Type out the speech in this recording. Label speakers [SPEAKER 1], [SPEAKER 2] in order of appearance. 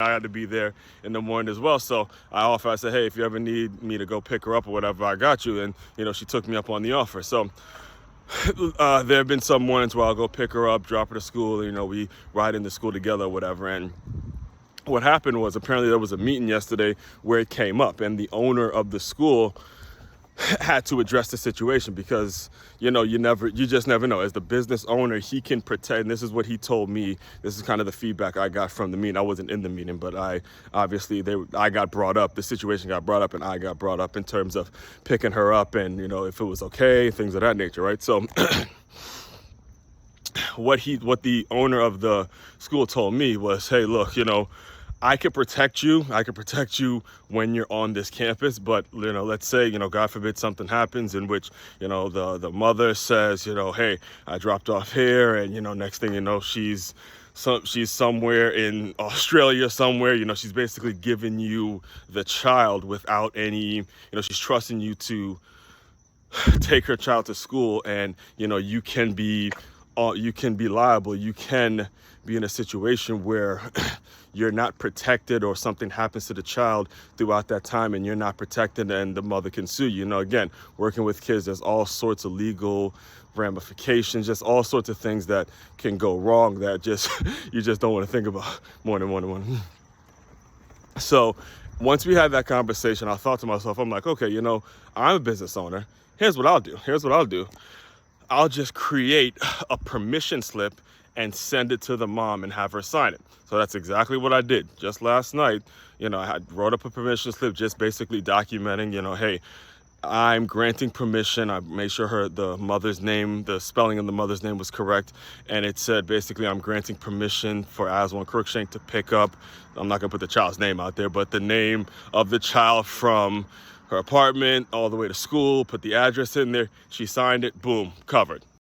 [SPEAKER 1] I had to be there in the morning as well. So I said, hey, if you ever need me to go pick her up or whatever, I got you. And, she took me up on the offer. So there have been some mornings where I'll go pick her up, drop her to school. We ride into school together or whatever. And what happened was apparently there was a meeting yesterday where it came up, and the owner of the school had to address the situation because you just never know. As the business owner, he can protect, and this is what he told me. This is kind of the feedback I got from the meeting. I wasn't in the meeting, but I got brought up, the situation got brought up, and I got brought up in terms of picking her up and if it was okay, things of that nature, right? So what the owner of the school told me was, hey, look, I could protect you. I could protect you when you're on this campus. But, let's say, God forbid something happens in which, the mother says, hey, I dropped off here. And, next thing you know, she's somewhere in Australia somewhere. She's basically giving you the child without any, she's trusting you to take her child to school. And, you can be liable. You can be in a situation where you're not protected, or something happens to the child throughout that time and you're not protected, and the mother can sue you. Again, working with kids, there's all sorts of legal ramifications, just all sorts of things that can go wrong that you just don't want to think about morning. So once we had that conversation, I thought to myself, I'm like, okay, I'm a business owner. Here's what I'll do. I'll just create a permission slip and send it to the mom and have her sign it. So that's exactly what I did. Just last night, I wrote up a permission slip, just basically documenting, hey, I'm granting permission. I made sure the mother's name, the spelling of the mother's name was correct. And it said, basically, I'm granting permission for Aswan Crookshank to pick up, I'm not gonna put the child's name out there, but the name of the child from her apartment all the way to school, put the address in there. She signed it, boom, covered.